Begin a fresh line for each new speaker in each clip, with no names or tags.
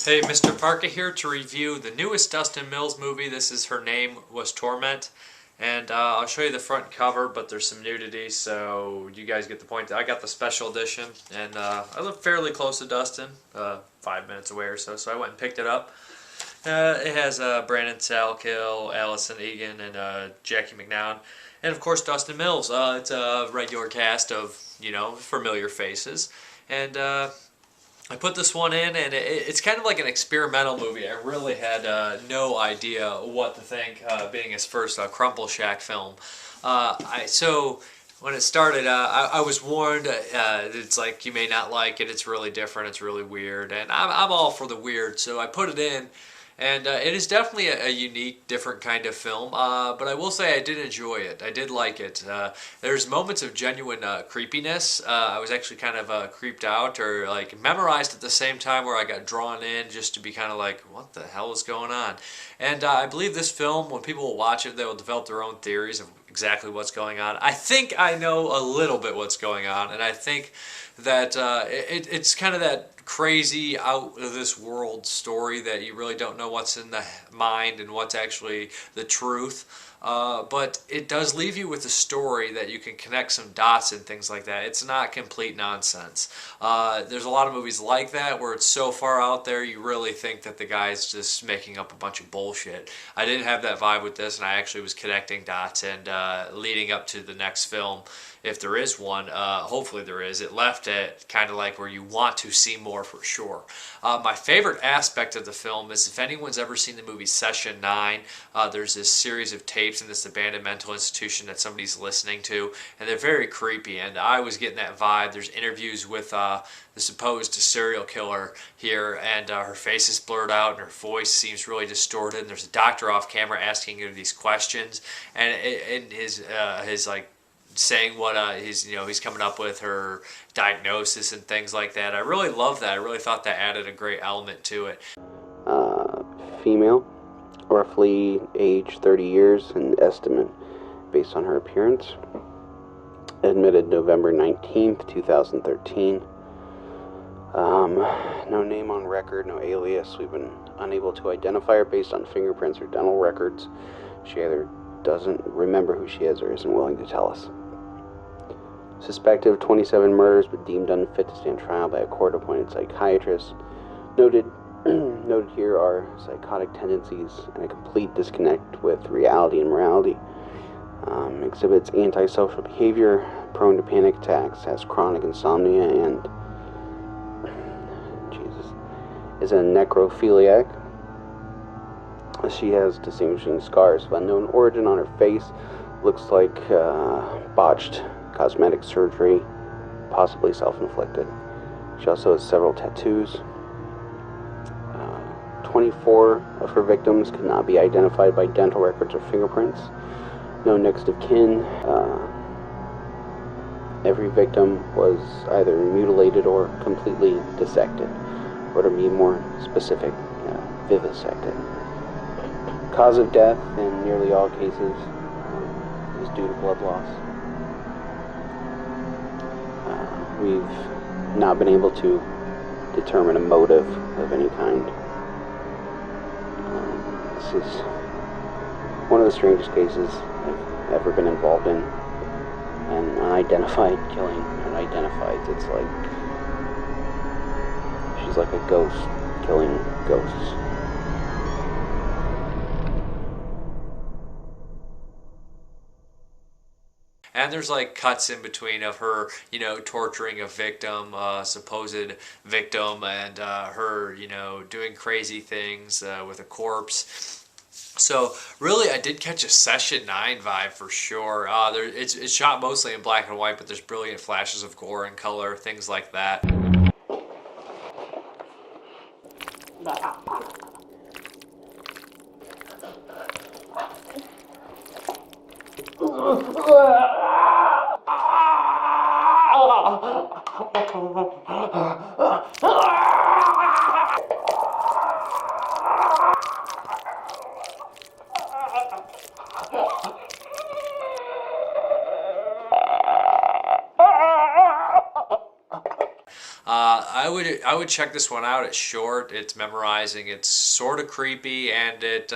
Hey, Mrparka here to review the newest Dustin Mills movie. This is Her Name Was Torment. And I'll show you the front cover, but there's some nudity, so you guys get the point. I got the special edition, and I live fairly close to Dustin, 5 minutes away or so I went and picked it up. It has Brandon Salkill, Allison Egan, and Jackie McNown. And of course Dustin Mills. It's a regular cast of, you know, familiar faces. And I put this one in, and it's kind of like an experimental movie. I really had no idea what to think, being his first Crumple Shack film. So when it started, I was warned, it's like, you may not like it, it's really different, it's really weird, and I'm all for the weird, so I put it in. And it is definitely a unique, different kind of film, but I will say I did enjoy it. I did like it. There's moments of genuine creepiness. I was actually kind of creeped out or like memorized at the same time, where I got drawn in just to be kind of like, what the hell is going on? And I believe this film, when people will watch it, they will develop their own theories of exactly what's going on. I think I know a little bit what's going on, and I think that it's kind of that crazy, out of this world story that you really don't know what's in the mind and what's actually the truth. But it does leave you with a story that you can connect some dots and things like that. It's not complete nonsense. There's a lot of movies like that where it's so far out there you really think that the guy's just making up a bunch of bullshit. I didn't have that vibe with this, and I actually was connecting dots and leading up to the next film. If there is one, hopefully there is. It left it kind of like where you want to see more for sure. My favorite aspect of the film is, if anyone's ever seen the movie Session 9, there's this series of tapes in this abandoned mental institution that somebody's listening to, and they're very creepy, and I was getting that vibe. There's interviews with the supposed serial killer here, and her face is blurred out and her voice seems really distorted, and there's a doctor off camera asking her these questions, and his like saying what he's coming up with, her diagnosis and things like that. I really love that. I really thought that added a great element to it.
Female, roughly age 30 years, an estimate based on her appearance. Admitted November 19th, 2013. No name on record, no alias. We've been unable to identify her based on fingerprints or dental records. She either doesn't remember who she is or isn't willing to tell us. Suspected of 27 murders, but deemed unfit to stand trial by a court-appointed psychiatrist. Noted here are psychotic tendencies and a complete disconnect with reality and morality. Exhibits antisocial behavior, prone to panic attacks, has chronic insomnia, and is a necrophiliac. She has distinguishing scars of unknown origin on her face. Looks like botched cosmetic surgery, possibly self-inflicted. She also has several tattoos. 24 of her victims could not be identified by dental records or fingerprints. No next of kin. Every victim was either mutilated or completely dissected, or to be more specific, vivisected. Cause of death in nearly all cases is due to blood loss. We've not been able to determine a motive of any kind. This is one of the strangest cases I've ever been involved in. And unidentified killing, unidentified, it's like she's like a ghost killing ghosts.
And there's like cuts in between of her, torturing a victim, supposed victim, and her, doing crazy things with a corpse. So really, I did catch a Session 9 vibe for sure. It's shot mostly in black and white, but there's brilliant flashes of gore and color, things like that. I I would check this one out. It's short, it's memorizing, it's sort of creepy, and it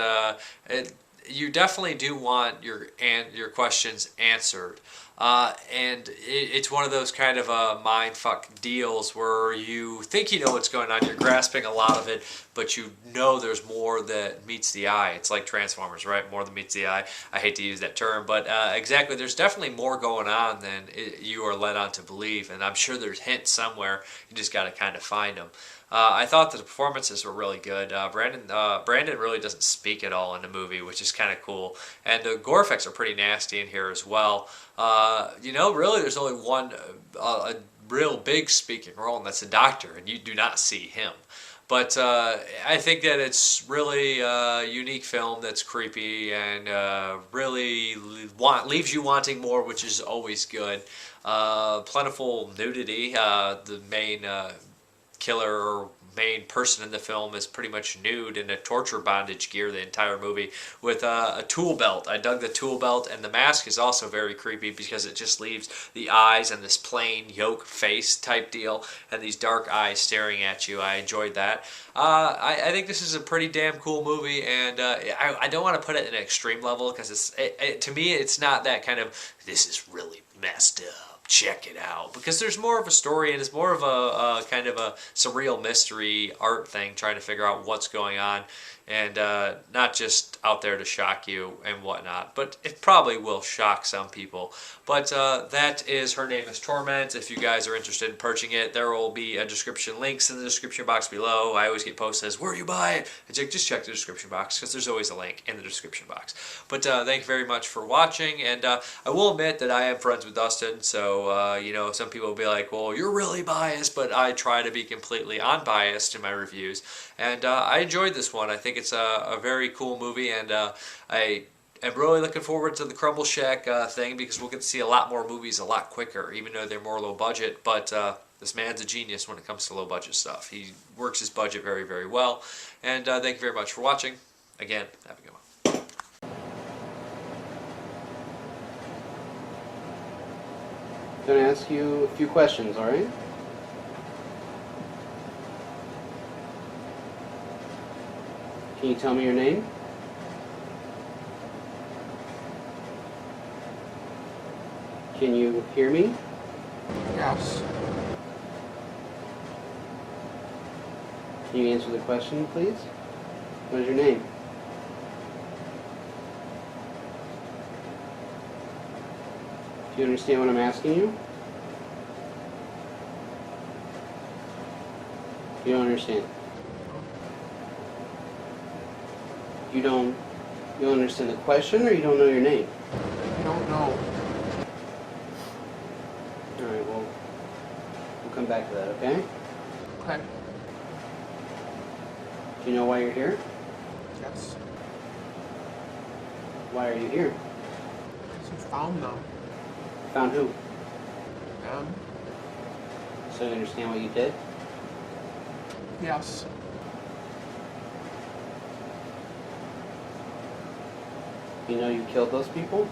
you definitely do want your questions answered. And it's one of those kind of mind fuck deals where you think you know what's going on, you're grasping a lot of it, but you know there's more that meets the eye. It's like Transformers, right? More than meets the eye. I hate to use that term, but exactly, there's definitely more going on than you are led on to believe, and I'm sure there's hints somewhere. You just got to kind of find them. I thought that the performances were really good. Brandon really doesn't speak at all in the movie, which is kind of cool. And the gore effects are pretty nasty in here as well. Really, there's only one a real big speaking role, and that's the doctor, and you do not see him. But I think that it's really a unique film that's creepy and really leaves you wanting more, which is always good. Plentiful nudity. The main killer or main person in the film is pretty much nude in a torture bondage gear the entire movie with a tool belt. I dug the tool belt, and the mask is also very creepy because it just leaves the eyes and this plain yolk face type deal and these dark eyes staring at you. I enjoyed that. I think this is a pretty damn cool movie, and I don't want to put it in an extreme level because to me it's not that kind of this is really messed up, check it out, because there's more of a story and it's more of a kind of a surreal mystery art thing, trying to figure out what's going on, and not just out there to shock you and whatnot, but it probably will shock some people. But that is Her Name is Torment. If you guys are interested in purchasing it, there will be a description, links in the description box below. I always get posts that says, where do you buy it? And just check the description box, because there's always a link in the description box. But thank you very much for watching, and I will admit that I am friends with Dustin, so some people will be like, well, you're really biased, but I try to be completely unbiased in my reviews, and I enjoyed this one. I think it's a very cool movie, and I am really looking forward to the Crumble Shack thing, because we'll get to see a lot more movies a lot quicker, even though they're more low budget. But this man's a genius when it comes to low budget stuff. He works his budget very, very well. And thank you very much for watching. Again, have a good one.
I'm going to ask you a few questions, all right? Can you tell me your name? Can you hear me?
Yes.
Can you answer the question, please? What is your name? Do you understand what I'm asking you? You don't understand. You don't understand the question, or you don't know your name?
I don't know.
Alright, well, we'll come back to that, okay?
Okay.
Do you know why you're here?
Yes.
Why are you here?
Because you found them.
Found who?
Them?
So you understand what you did?
Yes.
You know you killed those people?